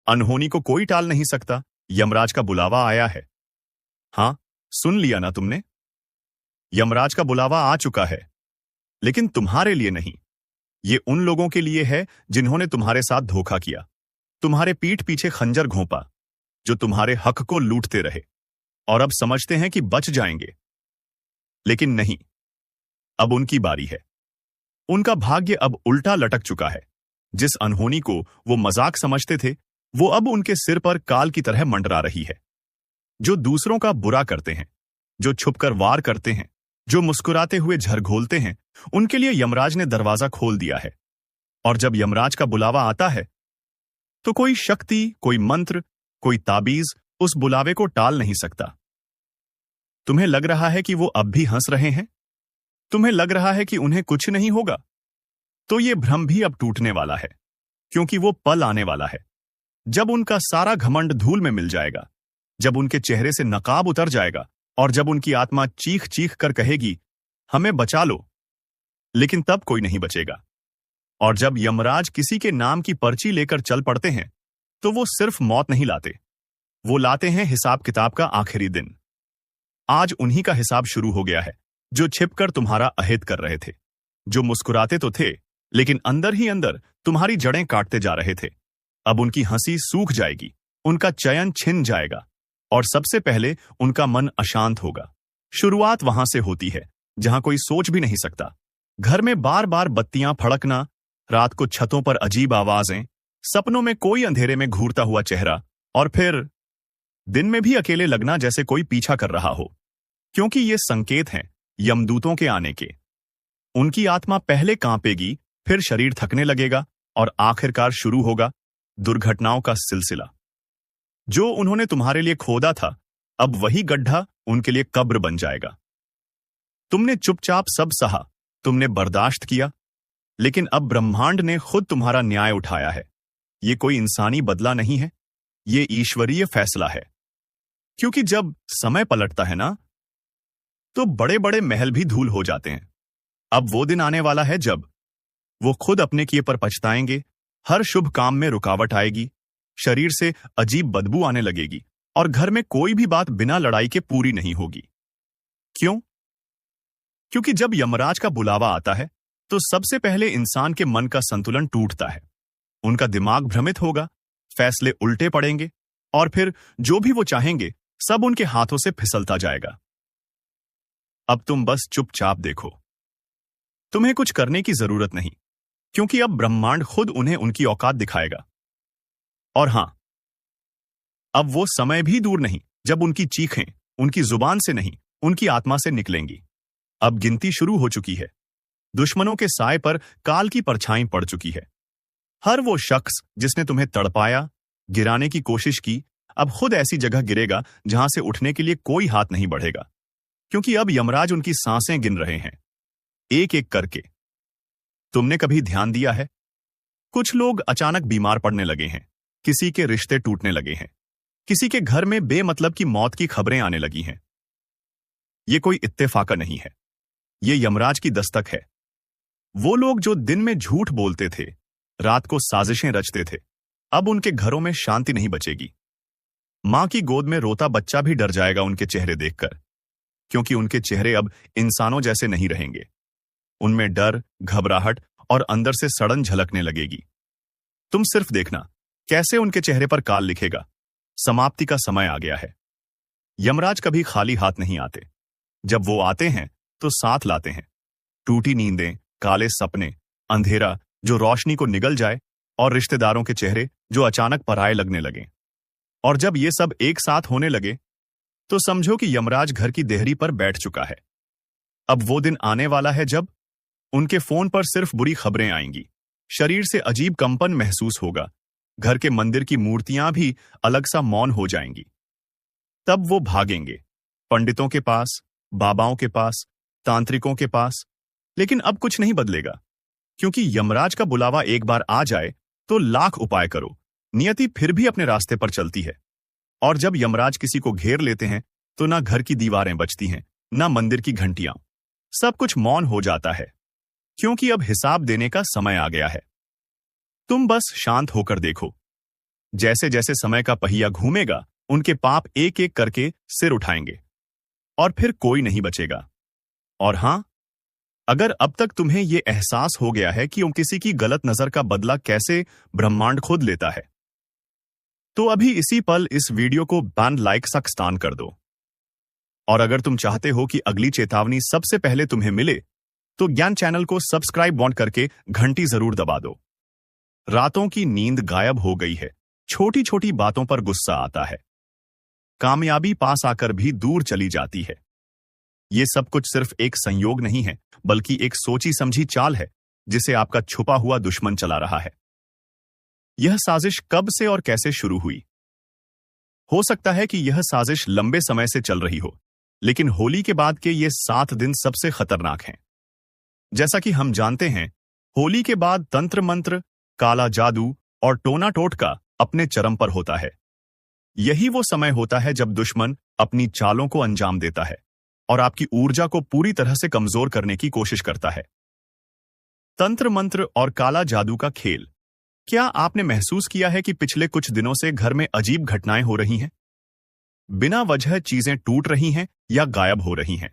अनहोनी को कोई टाल नहीं सकता। यमराज का बुलावा आया है। हाँ, सुन लिया ना तुमने? यमराज का बुलावा आ चुका है, लेकिन तुम्हारे लिए नहीं। ये उन लोगों के लिए है जिन्होंने तुम्हारे साथ धोखा किया, तुम्हारे पीठ पीछे खंजर घोंपा, जो तुम्हारे हक को लूटते रहे और अब समझते हैं कि बच जाएंगे। लेकिन नहीं, अब उनकी बारी है। उनका भाग्य अब उल्टा लटक चुका है। जिस अनहोनी को वो मजाक समझते थे, वो अब उनके सिर पर काल की तरह मंडरा रही है। जो दूसरों का बुरा करते हैं, जो छुपकर वार करते हैं, जो मुस्कुराते हुए झरघोलते हैं, उनके लिए यमराज ने दरवाजा खोल दिया है। और जब यमराज का बुलावा आता है, तो कोई शक्ति, कोई मंत्र, कोई ताबीज उस बुलावे को टाल नहीं सकता। तुम्हें लग रहा है कि वो अब भी हंस रहे हैं? तुम्हें लग रहा है कि उन्हें कुछ नहीं होगा? तो ये भ्रम भी अब टूटने वाला है, क्योंकि वो पल आने वाला है जब उनका सारा घमंड धूल में मिल जाएगा, जब उनके चेहरे से नकाब उतर जाएगा और जब उनकी आत्मा चीख चीख कर कहेगी, हमें बचा लो। लेकिन तब कोई नहीं बचेगा। और जब यमराज किसी के नाम की पर्ची लेकर चल पड़ते हैं, तो वो सिर्फ मौत नहीं लाते, वो लाते हैं हिसाब किताब का आखिरी दिन। आज उन्हीं का हिसाब शुरू हो गया है, जो छिपकर तुम्हारा अहित कर रहे थे, जो मुस्कुराते तो थे, लेकिन अंदर ही अंदर तुम्हारी जड़ें काटते जा रहे थे। अब उनकी हंसी सूख जाएगी, उनका चयन छिन जाएगा और सबसे पहले उनका मन अशांत होगा। शुरुआत वहां से होती है जहां कोई सोच भी नहीं सकता। घर में बार बार बत्तियां फड़कना, रात को छतों पर अजीब आवाजें, सपनों में कोई अंधेरे में घूरता हुआ चेहरा, और फिर दिन में भी अकेले लगना जैसे कोई पीछा कर रहा हो। क्योंकि ये संकेत हैं यमदूतों के आने के। उनकी आत्मा पहले कांपेगी, फिर शरीर थकने लगेगा और आखिरकार शुरू होगा दुर्घटनाओं का सिलसिला। जो उन्होंने तुम्हारे लिए खोदा था, अब वही गड्ढा उनके लिए कब्र बन जाएगा। तुमने चुपचाप सब सहा, तुमने बर्दाश्त किया, लेकिन अब ब्रह्मांड ने खुद तुम्हारा न्याय उठाया है। ये कोई इंसानी बदला नहीं है, ये ईश्वरीय फैसला है। क्योंकि जब समय पलटता है ना, तो बड़े बड़े महल भी धूल हो जाते हैं। अब वो दिन आने वाला है जब वो खुद अपने किए पर पछताएंगे, हर शुभ काम में रुकावट आएगी, शरीर से अजीब बदबू आने लगेगी और घर में कोई भी बात बिना लड़ाई के पूरी नहीं होगी। क्यों? क्योंकि जब यमराज का बुलावा आता है, तो सबसे पहले इंसान के मन का संतुलन टूटता है। उनका दिमाग भ्रमित होगा, फैसले उल्टे पड़ेंगे और फिर जो भी वो चाहेंगे सब उनके हाथों से फिसलता जाएगा। अब तुम बस चुपचाप देखो। तुम्हें कुछ करने की जरूरत नहीं, क्योंकि अब ब्रह्मांड खुद उन्हें उनकी औकात दिखाएगा। और हां, अब वो समय भी दूर नहीं जब उनकी चीखें उनकी जुबान से नहीं, उनकी आत्मा से निकलेंगी। अब गिनती शुरू हो चुकी है। दुश्मनों के साए पर काल की परछाई पड़ चुकी है। हर वो शख्स जिसने तुम्हें तड़पाया, गिराने की कोशिश की, अब खुद ऐसी जगह गिरेगा जहां से उठने के लिए कोई हाथ नहीं बढ़ेगा। क्योंकि अब यमराज उनकी सांसें गिन रहे हैं, एक एक करके। तुमने कभी ध्यान दिया है? कुछ लोग अचानक बीमार पड़ने लगे हैं, किसी के रिश्ते टूटने लगे हैं, किसी के घर में बेमतलब की मौत की खबरें आने लगी हैं। ये कोई इत्तेफाका नहीं है, ये यमराज की दस्तक है। वो लोग जो दिन में झूठ बोलते थे, रात को साजिशें रचते थे, अब उनके घरों में शांति नहीं बचेगी। मां की गोद में रोता बच्चा भी डर जाएगा उनके चेहरे देखकर, क्योंकि उनके चेहरे अब इंसानों जैसे नहीं रहेंगे। उनमें डर, घबराहट और अंदर से सड़न झलकने लगेगी। तुम सिर्फ देखना कैसे उनके चेहरे पर काल लिखेगा, समाप्ति का समय आ गया है। यमराज कभी खाली हाथ नहीं आते। जब वो आते हैं तो साथ लाते हैं टूटी नींदें, काले सपने, अंधेरा जो रोशनी को निगल जाए और रिश्तेदारों के चेहरे जो अचानक पराये लगने लगे। और जब ये सब एक साथ होने लगे, तो समझो कि यमराज घर की देहरी पर बैठ चुका है। अब वो दिन आने वाला है जब उनके फोन पर सिर्फ बुरी खबरें आएंगी, शरीर से अजीब कंपन महसूस होगा, घर के मंदिर की मूर्तियां भी अलग सा मौन हो जाएंगी। तब वो भागेंगे पंडितों के पास, बाबाओं के पास, तांत्रिकों के पास। लेकिन अब कुछ नहीं बदलेगा, क्योंकि यमराज का बुलावा एक बार आ जाए तो लाख उपाय करो, नियति फिर भी अपने रास्ते पर चलती है। और जब यमराज किसी को घेर लेते हैं, तो ना घर की दीवारें बचती हैं, ना मंदिर की घंटियां। सब कुछ मौन हो जाता है, क्योंकि अब हिसाब देने का समय आ गया है। तुम बस शांत होकर देखो। जैसे जैसे समय का पहिया घूमेगा, उनके पाप एक एक करके सिर उठाएंगे और फिर कोई नहीं बचेगा। और हां, अगर अब तक तुम्हें यह एहसास हो गया है कि किसी की गलत नजर का बदला कैसे ब्रह्मांड खुद लेता है, तो अभी इसी पल इस वीडियो को बैन लाइक सक्स्तान कर दो। और अगर तुम चाहते हो कि अगली चेतावनी सबसे पहले तुम्हें मिले, तो ज्ञान चैनल को सब्सक्राइब बॉन्ड करके घंटी जरूर दबा दो। रातों की नींद गायब हो गई है, छोटी छोटी बातों पर गुस्सा आता है, कामयाबी पास आकर भी दूर चली जाती है। ये सब कुछ सिर्फ एक संयोग नहीं है, बल्कि एक सोची समझी चाल है जिसे आपका छुपा हुआ दुश्मन चला रहा है। यह साजिश कब से और कैसे शुरू हुई? हो सकता है कि यह साजिश लंबे समय से चल रही हो, लेकिन होली के बाद के ये 7 दिन सबसे खतरनाक हैं। जैसा कि हम जानते हैं, होली के बाद तंत्र मंत्र, काला जादू और टोना टोटका अपने चरम पर होता है। यही वो समय होता है जब दुश्मन अपनी चालों को अंजाम देता है और आपकी ऊर्जा को पूरी तरह से कमजोर करने की कोशिश करता है। तंत्र मंत्र और काला जादू का खेल। क्या आपने महसूस किया है कि पिछले कुछ दिनों से घर में अजीब घटनाएं हो रही हैं? बिना वजह चीजें टूट रही हैं या गायब हो रही हैं।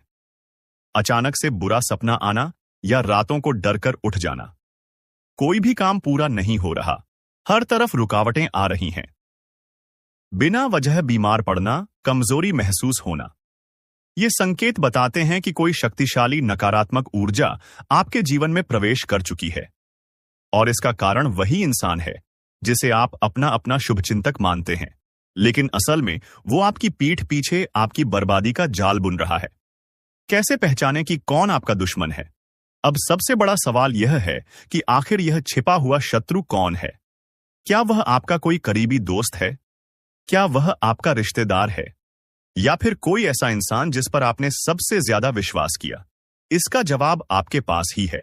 अचानक से बुरा सपना आना या रातों को डरकर उठ जाना। कोई भी काम पूरा नहीं हो रहा, हर तरफ रुकावटें आ रही हैं। बिना वजह बीमार पड़ना, कमजोरी महसूस होना। ये संकेत बताते हैं कि कोई शक्तिशाली नकारात्मक ऊर्जा आपके जीवन में प्रवेश कर चुकी है। और इसका कारण वही इंसान है जिसे आप अपना अपना शुभचिंतक मानते हैं, लेकिन असल में वो आपकी पीठ पीछे आपकी बर्बादी का जाल बुन रहा है। कैसे पहचानें कि कौन आपका दुश्मन है? अब सबसे बड़ा सवाल यह है कि आखिर यह छिपा हुआ शत्रु कौन है? क्या वह आपका कोई करीबी दोस्त है? क्या वह आपका रिश्तेदार है? या फिर कोई ऐसा इंसान जिस पर आपने सबसे ज्यादा विश्वास किया? इसका जवाब आपके पास ही है।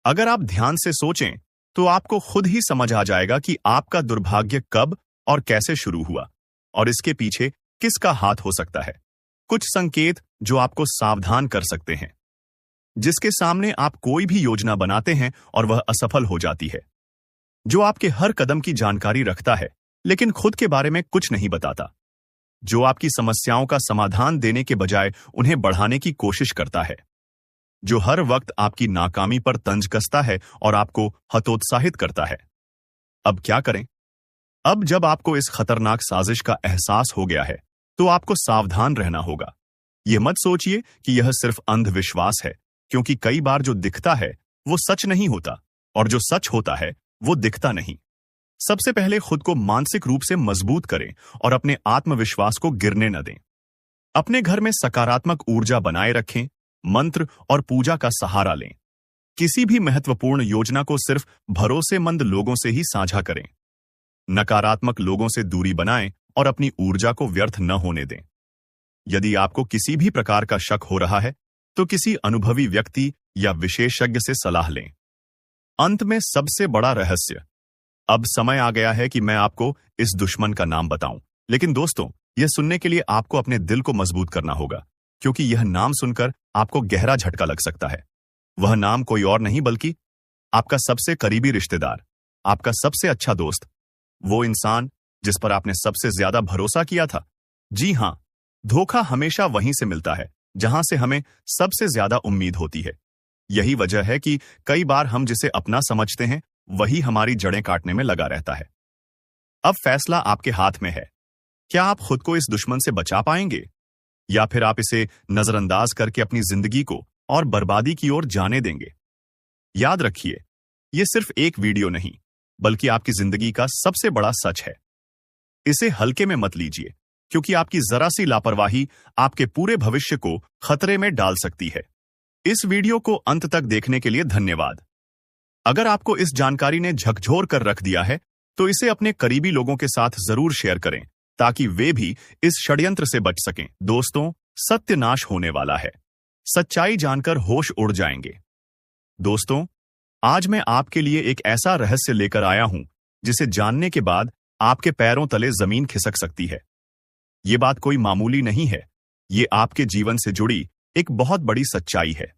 अगर आप ध्यान से सोचें, तो आपको खुद ही समझ आ जाएगा कि आपका दुर्भाग्य कब और कैसे शुरू हुआ और इसके पीछे किसका हाथ हो सकता है। कुछ संकेत जो आपको सावधान कर सकते हैं, जिसके सामने आप कोई भी योजना बनाते हैं और वह असफल हो जाती है। जो आपके हर कदम की जानकारी रखता है, लेकिन खुद के बारे में कुछ नहीं बताता। जो आपकी समस्याओं का समाधान देने के बजाय उन्हें बढ़ाने की कोशिश करता है। जो हर वक्त आपकी नाकामी पर तंज कसता है और आपको हतोत्साहित करता है। अब क्या करें? अब जब आपको इस खतरनाक साजिश का एहसास हो गया है, तो आपको सावधान रहना होगा। यह मत सोचिए कि यह सिर्फ अंधविश्वास है, क्योंकि कई बार जो दिखता है वो सच नहीं होता, और जो सच होता है वो दिखता नहीं। सबसे पहले खुद को मानसिक रूप से मजबूत करें और अपने आत्मविश्वास को गिरने न दें। अपने घर में सकारात्मक ऊर्जा बनाए रखें, मंत्र और पूजा का सहारा लें। किसी भी महत्वपूर्ण योजना को सिर्फ भरोसेमंद लोगों से ही साझा करें। नकारात्मक लोगों से दूरी बनाएं और अपनी ऊर्जा को व्यर्थ न होने दें। यदि आपको किसी भी प्रकार का शक हो रहा है, तो किसी अनुभवी व्यक्ति या विशेषज्ञ से सलाह लें। अंत में सबसे बड़ा रहस्य। अब समय आ गया है कि मैं आपको इस दुश्मन का नाम बताऊं, लेकिन दोस्तों, यह सुनने के लिए आपको अपने दिल को मजबूत करना होगा, क्योंकि यह नाम सुनकर आपको गहरा झटका लग सकता है। वह नाम कोई और नहीं बल्कि आपका सबसे करीबी रिश्तेदार, आपका सबसे अच्छा दोस्त, वो इंसान जिस पर आपने सबसे ज्यादा भरोसा किया था। जी हां, धोखा हमेशा वहीं से मिलता है जहां से हमें सबसे ज्यादा उम्मीद होती है। यही वजह है कि कई बार हम जिसे अपना समझते हैं, वही हमारी जड़ें काटने में लगा रहता है। अब फैसला आपके हाथ में है। क्या आप खुद को इस दुश्मन से बचा पाएंगे, या फिर आप इसे नजरअंदाज करके अपनी जिंदगी को और बर्बादी की ओर जाने देंगे? याद रखिए, यह सिर्फ एक वीडियो नहीं, बल्कि आपकी जिंदगी का सबसे बड़ा सच है। इसे हल्के में मत लीजिए, क्योंकि आपकी जरा सी लापरवाही आपके पूरे भविष्य को खतरे में डाल सकती है। इस वीडियो को अंत तक देखने के लिए धन्यवाद। अगर आपको इस जानकारी ने झकझोर कर रख दिया है, तो इसे अपने करीबी लोगों के साथ जरूर शेयर करें, ताकि वे भी इस षड्यंत्र से बच सकें। दोस्तों, सत्यानाश होने वाला है। सच्चाई जानकर होश उड़ जाएंगे। दोस्तों, आज मैं आपके लिए एक ऐसा रहस्य लेकर आया हूं, जिसे जानने के बाद आपके पैरों तले जमीन खिसक सकती है। ये बात कोई मामूली नहीं है, ये आपके जीवन से जुड़ी एक बहुत बड़ी सच्चाई है।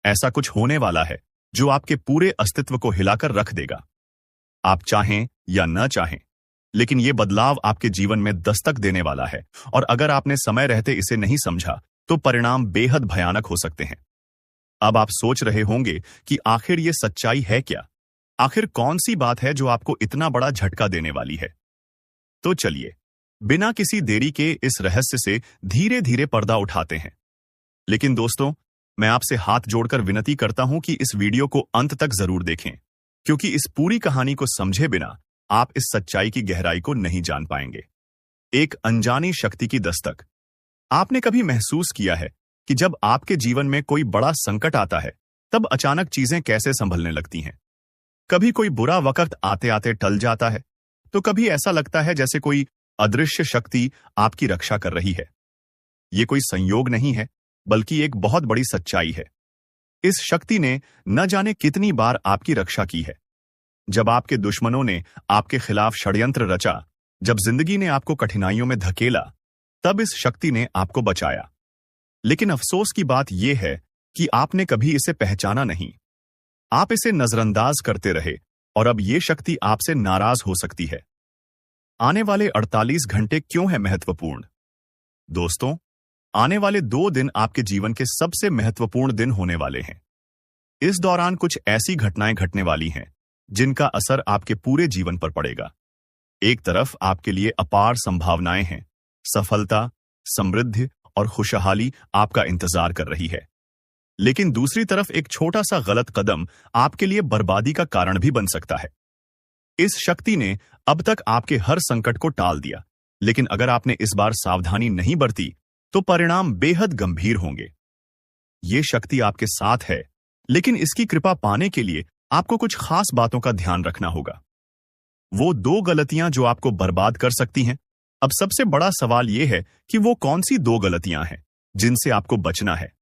ऐसा कुछ होने वाला है जो आपके पूरे अस्तित्व को हिलाकर रख देगा। आप चाहें या न चाहें, लेकिन ये बदलाव आपके जीवन में दस्तक देने वाला है, और अगर आपने समय रहते इसे नहीं समझा तो परिणाम बेहद भयानक हो सकते हैं। अब आप सोच रहे होंगे कि आखिर ये सच्चाई है क्या? आखिर कौन सी बात है जो आपको इतना बड़ा झटका देने वाली है? तो चलिए, बिना किसी देरी के इस रहस्य से धीरे धीरे पर्दा उठाते हैं। लेकिन दोस्तों, मैं आपसे हाथ जोड़कर विनती करता हूं कि इस वीडियो को अंत तक जरूर देखें, क्योंकि इस पूरी कहानी को समझे बिना आप इस सच्चाई की गहराई को नहीं जान पाएंगे। एक अनजानी शक्ति की दस्तक। आपने कभी महसूस किया है कि जब आपके जीवन में कोई बड़ा संकट आता है, तब अचानक चीजें कैसे संभलने लगती हैं? कभी कोई बुरा वक्त आते आते टल जाता है, तो कभी ऐसा लगता है जैसे कोई अदृश्य शक्ति आपकी रक्षा कर रही है। ये कोई संयोग नहीं है, बल्कि एक बहुत बड़ी सच्चाई है। इस शक्ति ने न जाने कितनी बार आपकी रक्षा की है। जब आपके दुश्मनों ने आपके खिलाफ षड्यंत्र रचा, जब जिंदगी ने आपको कठिनाइयों में धकेला, तब इस शक्ति ने आपको बचाया। लेकिन अफसोस की बात यह है कि आपने कभी इसे पहचाना नहीं। आप इसे नजरअंदाज करते रहे, और अब यह शक्ति आपसे नाराज हो सकती है। आने वाले 48 घंटे क्यों है महत्वपूर्ण? दोस्तों, आने वाले 2 दिन आपके जीवन के सबसे महत्वपूर्ण दिन होने वाले हैं। इस दौरान कुछ ऐसी घटनाएं घटने वाली हैं जिनका असर आपके पूरे जीवन पर पड़ेगा। एक तरफ आपके लिए अपार संभावनाएं हैं, सफलता, समृद्धि और खुशहाली आपका इंतजार कर रही है। लेकिन दूसरी तरफ एक छोटा सा गलत कदम आपके लिए बर्बादी का कारण भी बन सकता है। इस शक्ति ने अब तक आपके हर संकट को टाल दिया, लेकिन अगर आपने इस बार सावधानी नहीं बरती तो परिणाम बेहद गंभीर होंगे। ये शक्ति आपके साथ है, लेकिन इसकी कृपा पाने के लिए आपको कुछ खास बातों का ध्यान रखना होगा। वो 2 गलतियां जो आपको बर्बाद कर सकती हैं। अब सबसे बड़ा सवाल यह है कि वो कौन सी 2 गलतियां हैं जिनसे आपको बचना है।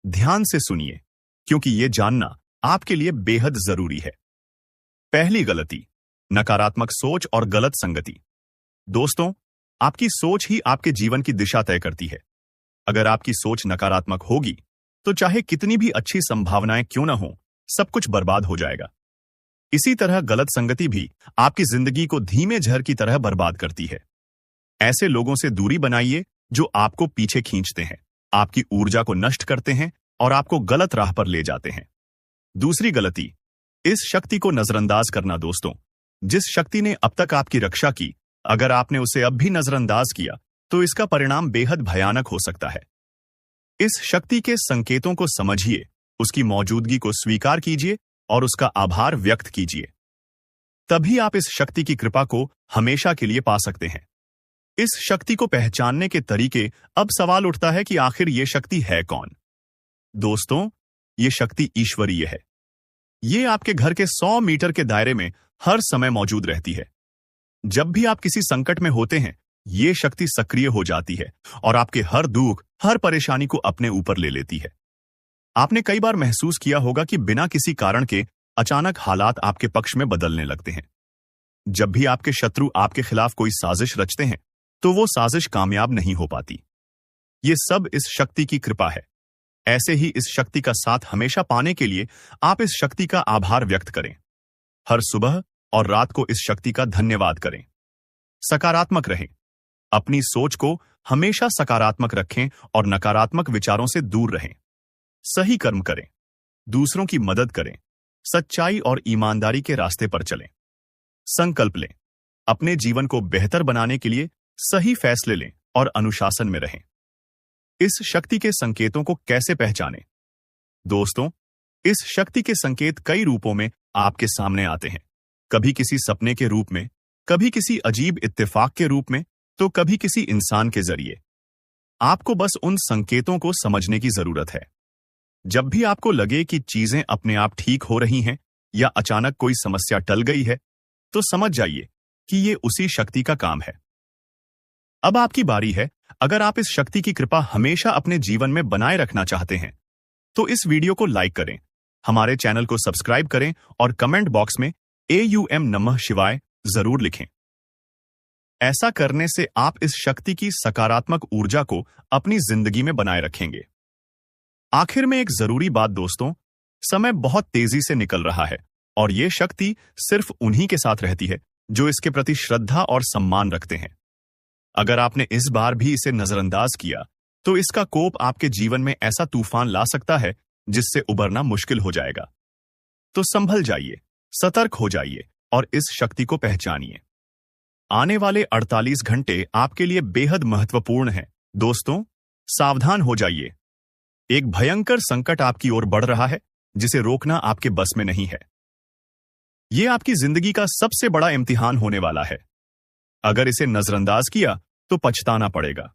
ध्यान से सुनिए, क्योंकि यह जानना आपके लिए बेहद जरूरी है। पहली गलती, नकारात्मक सोच और गलत संगति। दोस्तों, आपकी सोच ही आपके जीवन की दिशा तय करती है। अगर आपकी सोच नकारात्मक होगी, तो चाहे कितनी भी अच्छी संभावनाएं क्यों न हो, सब कुछ बर्बाद हो जाएगा। इसी तरह गलत संगति भी आपकी जिंदगी को धीमे झर की तरह बर्बाद करती है। ऐसे लोगों से दूरी बनाइए जो आपको पीछे खींचते हैं, आपकी ऊर्जा को नष्ट करते हैं और आपको गलत राह पर ले जाते हैं। दूसरी गलती, इस शक्ति को नजरअंदाज करना। दोस्तों, जिस शक्ति ने अब तक आपकी रक्षा की, अगर आपने उसे अब भी नजरअंदाज किया तो इसका परिणाम बेहद भयानक हो सकता है। इस शक्ति के संकेतों को समझिए, उसकी मौजूदगी को स्वीकार कीजिए और उसका आभार व्यक्त कीजिए। तभी आप इस शक्ति की कृपा को हमेशा के लिए पा सकते हैं। इस शक्ति को पहचानने के तरीके। अब सवाल उठता है कि आखिर ये शक्ति है कौन? दोस्तों, ये शक्ति ईश्वरीय है। ये आपके घर के 100 मीटर के दायरे में हर समय मौजूद रहती है। जब भी आप किसी संकट में होते हैं, ये शक्ति सक्रिय हो जाती है और आपके हर दुख, हर परेशानी को अपने ऊपर ले लेती है। आपने कई बार महसूस किया होगा कि बिना किसी कारण के अचानक हालात आपके पक्ष में बदलने लगते हैं। जब भी आपके शत्रु आपके खिलाफ कोई साजिश रचते हैं, तो वो साजिश कामयाब नहीं हो पाती। ये सब इस शक्ति की कृपा है। ऐसे ही इस शक्ति का साथ हमेशा पाने के लिए आप इस शक्ति का आभार व्यक्त करें। हर सुबह और रात को इस शक्ति का धन्यवाद करें। सकारात्मक रहें। अपनी सोच को हमेशा सकारात्मक रखें और नकारात्मक विचारों से दूर रहें। सही कर्म करें, दूसरों की मदद करें, सच्चाई और ईमानदारी के रास्ते पर चलें। संकल्प लें, अपने जीवन को बेहतर बनाने के लिए सही फैसले लें और अनुशासन में रहें। इस शक्ति के संकेतों को कैसे पहचानें? दोस्तों, इस शक्ति के संकेत कई रूपों में आपके सामने आते हैं। कभी किसी सपने के रूप में, कभी किसी अजीब इत्तेफाक के रूप में, तो कभी किसी इंसान के जरिए। आपको बस उन संकेतों को समझने की जरूरत है। जब भी आपको लगे कि चीजें अपने आप ठीक हो रही हैं या अचानक कोई समस्या टल गई है, तो समझ जाइए कि ये उसी शक्ति का काम है। अब आपकी बारी है। अगर आप इस शक्ति की कृपा हमेशा अपने जीवन में बनाए रखना चाहते हैं, तो इस वीडियो को लाइक करें, हमारे चैनल को सब्सक्राइब करें और कमेंट बॉक्स में AUM नमः शिवाय जरूर लिखें। ऐसा करने से आप इस शक्ति की सकारात्मक ऊर्जा को अपनी जिंदगी में बनाए रखेंगे। आखिर में एक जरूरी बात दोस्तों, समय बहुत तेजी से निकल रहा है और यह शक्ति सिर्फ उन्हीं के साथ रहती है जो इसके प्रति श्रद्धा और सम्मान रखते हैं। अगर आपने इस बार भी इसे नजरअंदाज किया तो इसका कोप आपके जीवन में ऐसा तूफान ला सकता है जिससे उबरना मुश्किल हो जाएगा। तो संभल जाइए, सतर्क हो जाइए और इस शक्ति को पहचानिए। आने वाले 48 घंटे आपके लिए बेहद महत्वपूर्ण हैं। दोस्तों, सावधान हो जाइए। एक भयंकर संकट आपकी ओर बढ़ रहा है जिसे रोकना आपके बस में नहीं है। यह आपकी जिंदगी का सबसे बड़ा इम्तिहान होने वाला है। अगर इसे नजरअंदाज किया तो पछताना पड़ेगा।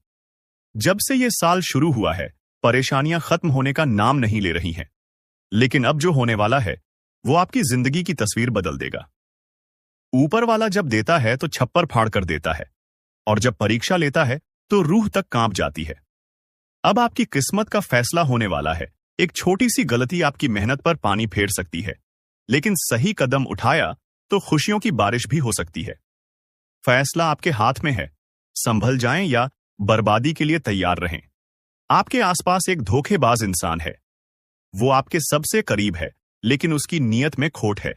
जब से यह साल शुरू हुआ है, परेशानियां खत्म होने का नाम नहीं ले रही हैं। लेकिन अब जो होने वाला है वो आपकी जिंदगी की तस्वीर बदल देगा। ऊपर वाला जब देता है तो छप्पर फाड़ कर देता है, और जब परीक्षा लेता है तो रूह तक कांप जाती है। अब आपकी किस्मत का फैसला होने वाला है। एक छोटी सी गलती आपकी मेहनत पर पानी फेर सकती है, लेकिन सही कदम उठाया तो खुशियों की बारिश भी हो सकती है। फैसला आपके हाथ में है। संभल जाएं या बर्बादी के लिए तैयार रहें। आपके आसपास एक धोखेबाज इंसान है। वो आपके सबसे करीब है, लेकिन उसकी नीयत में खोट है।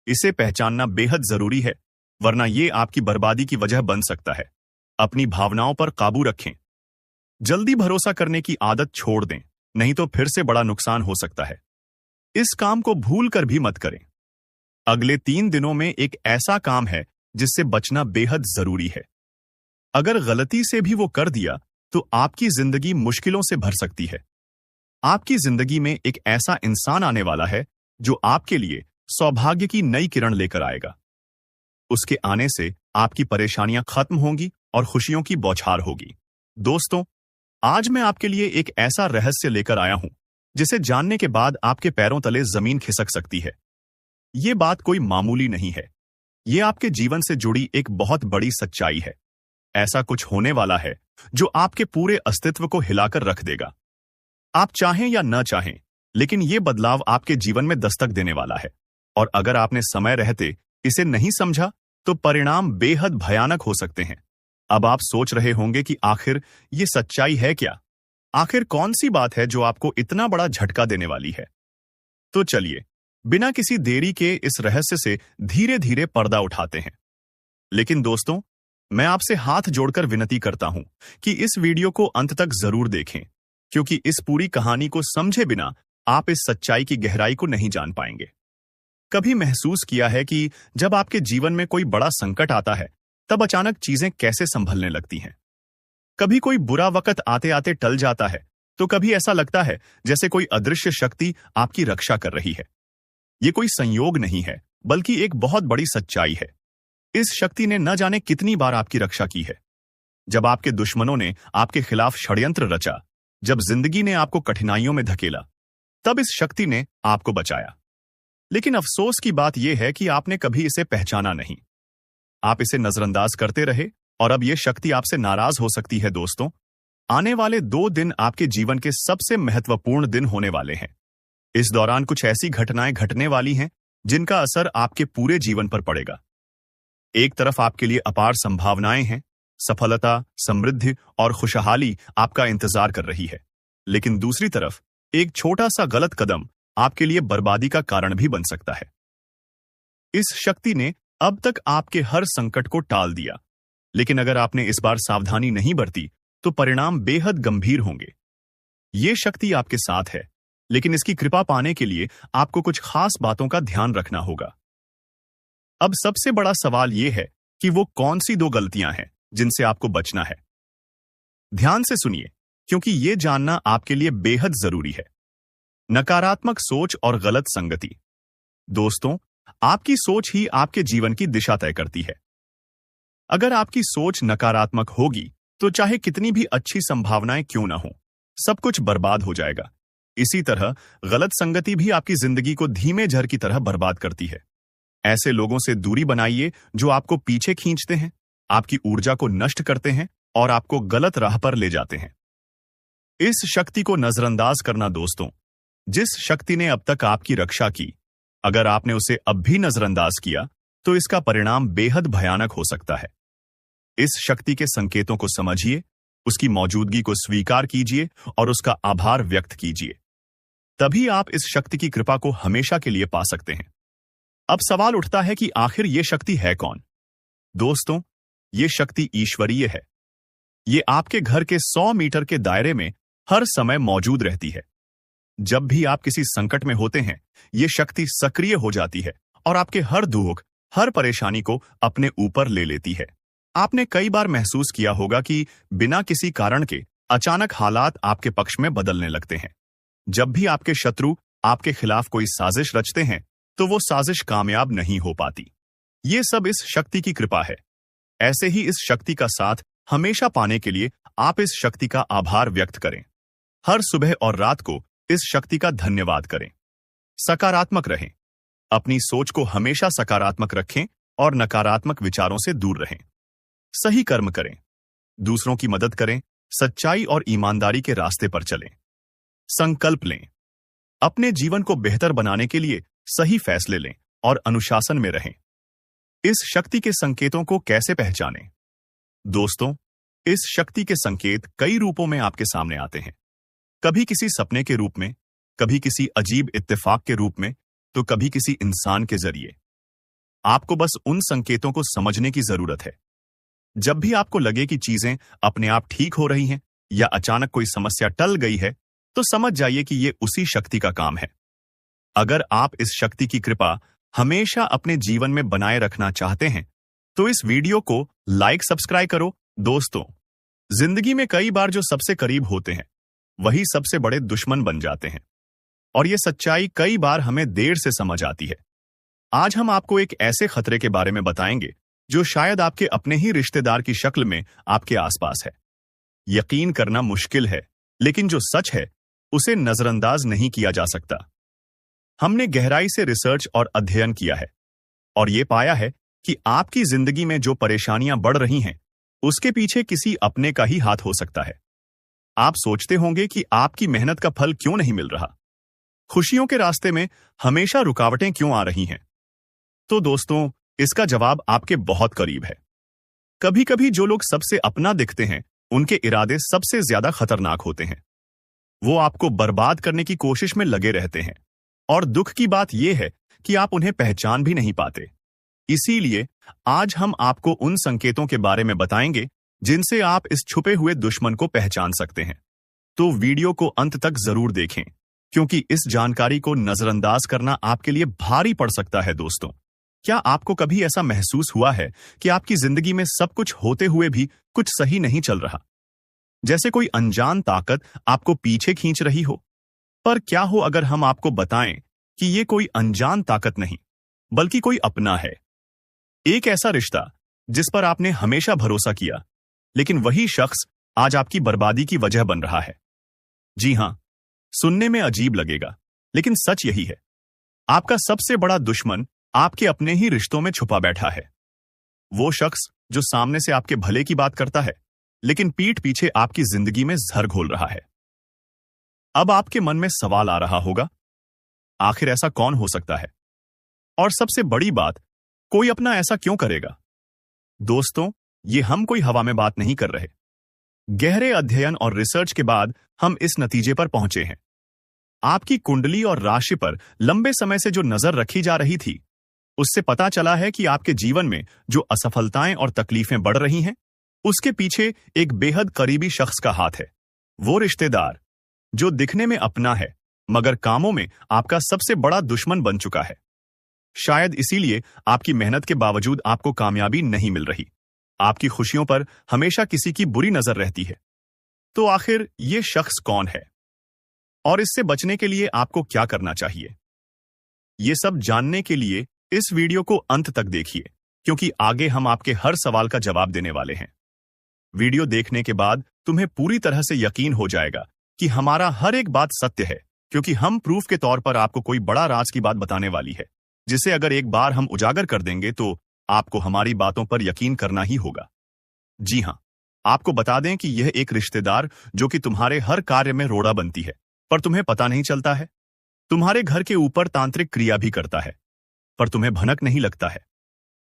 इसे पहचानना बेहद जरूरी है, वरना ये आपकी बर्बादी की वजह बन सकता है। अपनी भावनाओं पर काबू रखें। जल्दी भरोसा करने की आदत छोड़ दें, नहीं तो फिर से बड़ा नुकसान हो सकता है। इस काम को भूल कर भी मत करें। अगले 3 दिनों में एक ऐसा काम है जिससे बचना बेहद जरूरी है। अगर गलती से भी वो कर दिया तो आपकी जिंदगी मुश्किलों से भर सकती है। आपकी जिंदगी में एक ऐसा इंसान आने वाला है जो आपके लिए सौभाग्य की नई किरण लेकर आएगा। उसके आने से आपकी परेशानियां खत्म होंगी और खुशियों की बौछार होगी। दोस्तों, आज मैं आपके लिए एक ऐसा रहस्य लेकर आया हूं जिसे जानने के बाद आपके पैरों तले जमीन खिसक सकती है। ये बात कोई मामूली नहीं है। ये आपके जीवन से जुड़ी एक बहुत बड़ी सच्चाई है। ऐसा कुछ होने वाला है जो आपके पूरे अस्तित्व को हिलाकर रख देगा। आप चाहें या न चाहें, लेकिन यह बदलाव आपके जीवन में दस्तक देने वाला है। और अगर आपने समय रहते इसे नहीं समझा तो परिणाम बेहद भयानक हो सकते हैं। अब आप सोच रहे होंगे कि आखिर ये सच्चाई है क्या? आखिर कौन सी बात है जो आपको इतना बड़ा झटका देने वाली है? तो चलिए, बिना किसी देरी के इस रहस्य से धीरे धीरे पर्दा उठाते हैं। लेकिन दोस्तों, मैं आपसे हाथ जोड़कर विनती करता हूं कि इस वीडियो को अंत तक जरूर देखें, क्योंकि इस पूरी कहानी को समझे बिना आप इस सच्चाई की गहराई को नहीं जान पाएंगे। कभी महसूस किया है कि जब आपके जीवन में कोई बड़ा संकट आता है तब अचानक चीजें कैसे संभलने लगती हैं? कभी कोई बुरा वक्त आते आते टल जाता है, तो कभी ऐसा लगता है जैसे कोई अदृश्य शक्ति आपकी रक्षा कर रही है। ये कोई संयोग नहीं है, बल्कि एक बहुत बड़ी सच्चाई है। इस शक्ति ने न जाने कितनी बार आपकी रक्षा की है। जब आपके दुश्मनों ने आपके खिलाफ षड्यंत्र रचा, जब जिंदगी ने आपको कठिनाइयों में धकेला, तब इस शक्ति ने आपको बचाया। लेकिन अफसोस की बात यह है कि आपने कभी इसे पहचाना नहीं। आप इसे नजरअंदाज करते रहे और अब यह शक्ति आपसे नाराज हो सकती है। दोस्तों, आने वाले 2 दिन आपके जीवन के सबसे महत्वपूर्ण दिन होने वाले हैं। इस दौरान कुछ ऐसी घटनाएं घटने वाली हैं जिनका असर आपके पूरे जीवन पर पड़ेगा। एक तरफ आपके लिए अपार संभावनाएं हैं, सफलता, समृद्धि और खुशहाली आपका इंतजार कर रही है। लेकिन दूसरी तरफ एक छोटा सा गलत कदम आपके लिए बर्बादी का कारण भी बन सकता है। इस शक्ति ने अब तक आपके हर संकट को टाल दिया, लेकिन अगर आपने इस बार सावधानी नहीं बरती तो परिणाम बेहद गंभीर होंगे। ये शक्ति आपके साथ है, लेकिन इसकी कृपा पाने के लिए आपको कुछ खास बातों का ध्यान रखना होगा। अब सबसे बड़ा सवाल यह है कि वो कौन सी 2 गलतियां हैं जिनसे आपको बचना है। ध्यान से सुनिए, क्योंकि यह जानना आपके लिए बेहद जरूरी है। नकारात्मक सोच और गलत संगति। दोस्तों, आपकी सोच ही आपके जीवन की दिशा तय करती है। अगर आपकी सोच नकारात्मक होगी तो चाहे कितनी भी अच्छी संभावनाएं क्यों ना हो, सब कुछ बर्बाद हो जाएगा। इसी तरह गलत संगति भी आपकी जिंदगी को धीमे झर की तरह बर्बाद करती है। ऐसे लोगों से दूरी बनाइए जो आपको पीछे खींचते हैं, आपकी ऊर्जा को नष्ट करते हैं और आपको गलत राह पर ले जाते हैं। इस शक्ति को नजरअंदाज करना दोस्तों, जिस शक्ति ने अब तक आपकी रक्षा की, अगर आपने उसे अब भी नजरअंदाज किया तो इसका परिणाम बेहद भयानक हो सकता है। इस शक्ति के संकेतों को समझिए, उसकी मौजूदगी को स्वीकार कीजिए और उसका आभार व्यक्त कीजिए। तभी आप इस शक्ति की कृपा को हमेशा के लिए पा सकते हैं। अब सवाल उठता है कि आखिर यह शक्ति है कौन? दोस्तों, ये शक्ति ईश्वरीय है। ये आपके घर के 100 मीटर के दायरे में हर समय मौजूद रहती है। जब भी आप किसी संकट में होते हैं, ये शक्ति सक्रिय हो जाती है और आपके हर दुख, हर परेशानी को अपने ऊपर ले लेती है। आपने कई बार महसूस किया होगा कि बिना किसी कारण के अचानक हालात आपके पक्ष में बदलने लगते हैं। जब भी आपके शत्रु आपके खिलाफ कोई साजिश रचते हैं, तो वो साजिश कामयाब नहीं हो पाती। ये सब इस शक्ति की कृपा है। ऐसे ही इस शक्ति का साथ हमेशा पाने के लिए आप इस शक्ति का आभार व्यक्त करें। हर सुबह और रात को इस शक्ति का धन्यवाद करें। सकारात्मक रहें। अपनी सोच को हमेशा सकारात्मक रखें और नकारात्मक विचारों से दूर रहें। सही कर्म करें, दूसरों की मदद करें, सच्चाई और ईमानदारी के रास्ते पर चलें। संकल्प लें। अपने जीवन को बेहतर बनाने के लिए सही फैसले लें और अनुशासन में रहें। इस शक्ति के संकेतों को कैसे पहचानें? दोस्तों, इस शक्ति के संकेत कई रूपों में आपके सामने आते हैं। कभी किसी सपने के रूप में, कभी किसी अजीब इत्तेफाक के रूप में, तो कभी किसी इंसान के जरिए। आपको बस उन संकेतों को समझने की जरूरत है। जब भी आपको लगे कि चीजें अपने आप ठीक हो रही हैं या अचानक कोई समस्या टल गई है, तो समझ जाइए कि यह उसी शक्ति का काम है। अगर आप इस शक्ति की कृपा हमेशा अपने जीवन में बनाए रखना चाहते हैं, तो इस वीडियो को लाइक सब्सक्राइब करो। दोस्तों, जिंदगी में कई बार जो सबसे करीब होते हैं, वही सबसे बड़े दुश्मन बन जाते हैं, और यह सच्चाई कई बार हमें देर से समझ आती है। आज हम आपको एक ऐसे खतरे के बारे में बताएंगे जो शायद आपके अपने ही रिश्तेदार की शक्ल में आपके आसपास है। यकीन करना मुश्किल है, लेकिन जो सच है उसे नजरअंदाज नहीं किया जा सकता। हमने गहराई से रिसर्च और अध्ययन किया है और यह पाया है कि आपकी जिंदगी में जो परेशानियां बढ़ रही हैं, उसके पीछे किसी अपने का ही हाथ हो सकता है। आप सोचते होंगे कि आपकी मेहनत का फल क्यों नहीं मिल रहा? खुशियों के रास्ते में हमेशा रुकावटें क्यों आ रही हैं? तो दोस्तों, इसका जवाब आपके बहुत करीब है। कभी कभी जो लोग सबसे अपना दिखते हैं, उनके इरादे सबसे ज्यादा खतरनाक होते हैं। वो आपको बर्बाद करने की कोशिश में लगे रहते हैं, और दुख की बात यह है कि आप उन्हें पहचान भी नहीं पाते। इसीलिए आज हम आपको उन संकेतों के बारे में बताएंगे जिनसे आप इस छुपे हुए दुश्मन को पहचान सकते हैं। तो वीडियो को अंत तक जरूर देखें, क्योंकि इस जानकारी को नजरअंदाज करना आपके लिए भारी पड़ सकता है। दोस्तों, क्या आपको कभी ऐसा महसूस हुआ है कि आपकी जिंदगी में सब कुछ होते हुए भी कुछ सही नहीं चल रहा? जैसे कोई अनजान ताकत आपको पीछे खींच रही हो। पर क्या हो अगर हम आपको बताएं कि ये कोई अनजान ताकत नहीं, बल्कि कोई अपना है। एक ऐसा रिश्ता जिस पर आपने हमेशा भरोसा किया, लेकिन वही शख्स आज आपकी बर्बादी की वजह बन रहा है। जी हां, सुनने में अजीब लगेगा, लेकिन सच यही है। आपका सबसे बड़ा दुश्मन आपके अपने ही रिश्तों में छुपा बैठा है। वो शख्स जो सामने से आपके भले की बात करता है, लेकिन पीठ पीछे आपकी जिंदगी में जहर घोल रहा है। अब आपके मन में सवाल आ रहा होगा, आखिर ऐसा कौन हो सकता है? और सबसे बड़ी बात, कोई अपना ऐसा क्यों करेगा? दोस्तों, ये हम कोई हवा में बात नहीं कर रहे। गहरे अध्ययन और रिसर्च के बाद हम इस नतीजे पर पहुंचे हैं। आपकी कुंडली और राशि पर लंबे समय से जो नजर रखी जा रही थी, उससे पता चला है कि आपके जीवन में जो असफलताएं और तकलीफें बढ़ रही हैं, उसके पीछे एक बेहद करीबी शख्स का हाथ है। वो रिश्तेदार जो दिखने में अपना है, मगर कामों में आपका सबसे बड़ा दुश्मन बन चुका है। शायद इसीलिए आपकी मेहनत के बावजूद आपको कामयाबी नहीं मिल रही। आपकी खुशियों पर हमेशा किसी की बुरी नजर रहती है। तो आखिर ये शख्स कौन है और इससे बचने के लिए आपको क्या करना चाहिए? ये सब जानने के लिए इस वीडियो को अंत तक देखिए, क्योंकि आगे हम आपके हर सवाल का जवाब देने वाले हैं। वीडियो देखने के बाद तुम्हें पूरी तरह से यकीन हो जाएगा कि हमारा हर एक बात सत्य है, क्योंकि हम प्रूफ के तौर पर आपको कोई बड़ा राज की बात बताने वाली है, जिसे अगर एक बार हम उजागर कर देंगे तो आपको हमारी बातों पर यकीन करना ही होगा। जी हां, आपको बता दें कि यह एक रिश्तेदार जो कि तुम्हारे हर कार्य में रोड़ा बनती है, पर तुम्हें पता नहीं चलता है। तुम्हारे घर के ऊपर तांत्रिक क्रिया भी करता है, पर तुम्हें भनक नहीं लगता है।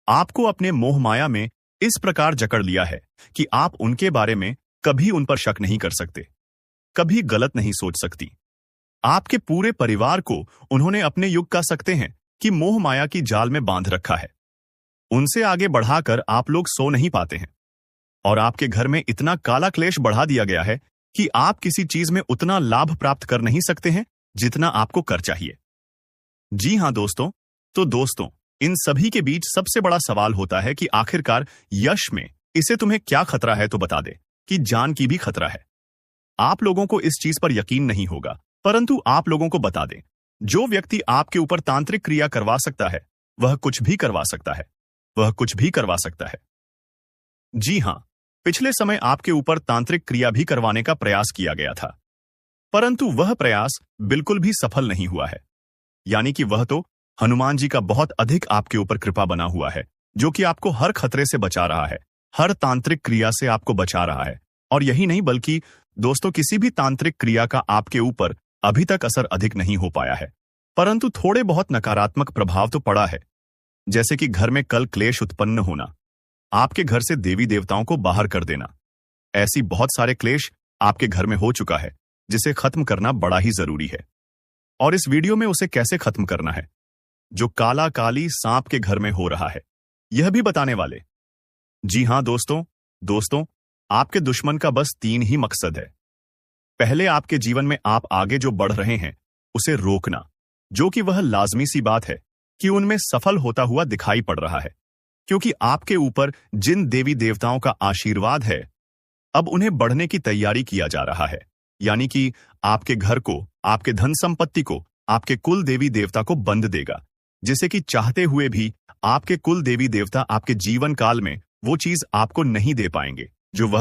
आपको अपने मोह माया में इस प्रकार जकड़ लिया है कि आप उनके बारे में कभी उन पर शक नहीं कर सकते, कभी गलत नहीं सोच सकती। आपके पूरे परिवार को उन्होंने अपने युग कह सकते हैं कि मोह माया की जाल में बांध रखा है। उनसे आगे बढ़ाकर आप लोग सो नहीं पाते हैं और आपके घर में इतना काला क्लेश बढ़ा दिया गया है कि आप किसी चीज में उतना लाभ प्राप्त कर नहीं सकते हैं जितना आपको कर चाहिए। जी हां दोस्तों, तो दोस्तों, इन सभी के बीच सबसे बड़ा सवाल होता है कि आखिरकार यश में इसे तुम्हें क्या खतरा है, तो बता दे कि जान की भी खतरा है। आप लोगों को इस चीज पर यकीन नहीं होगा, परंतु आप लोगों को बता दें, जो व्यक्ति आपके ऊपर तांत्रिक क्रिया करवा सकता है वह कुछ भी करवा सकता है, वह कुछ भी करवा सकता है। जी हां, पिछले समय आपके ऊपर तांत्रिक क्रिया भी करवाने का प्रयास किया गया था, परंतु वह प्रयास बिल्कुल भी सफल नहीं हुआ है। यानी कि वह तो हनुमान जी का बहुत अधिक आपके ऊपर कृपा बना हुआ है, जो कि आपको हर खतरे से बचा रहा है, हर तांत्रिक क्रिया से आपको बचा रहा है। और यही नहीं, बल्कि दोस्तों, किसी भी तांत्रिक क्रिया का आपके ऊपर अभी तक असर अधिक नहीं हो पाया है, परंतु थोड़े बहुत नकारात्मक प्रभाव तो पड़ा है। जैसे कि घर में कल क्लेश उत्पन्न होना, आपके घर से देवी देवताओं को बाहर कर देना, ऐसी बहुत सारे क्लेश आपके घर में हो चुका है, जिसे खत्म करना बड़ा ही जरूरी है। और इस वीडियो में उसे कैसे खत्म करना है, जो काला काली सांप के घर में हो रहा है, यह भी बताने वाले। जी हां दोस्तों, आपके दुश्मन का बस 3 ही मकसद है। पहले, आपके जीवन में आप आगे जो बढ़ रहे हैं उसे रोकना, जो कि वह लाजमी सी बात है कि उनमें सफल होता हुआ दिखाई पड़ रहा है, क्योंकि आपके ऊपर जिन देवी देवताओं का आशीर्वाद है, अब उन्हें बढ़ने की तैयारी किया जा रहा है। यानी कि आपके घर को, आपके धन संपत्ति को, आपके कुल देवी देवता को बंद देगा, जिसे कि चाहते हुए भी आपके कुल देवी देवता आपके जीवन काल में वो चीज आपको नहीं दे पाएंगे जो वह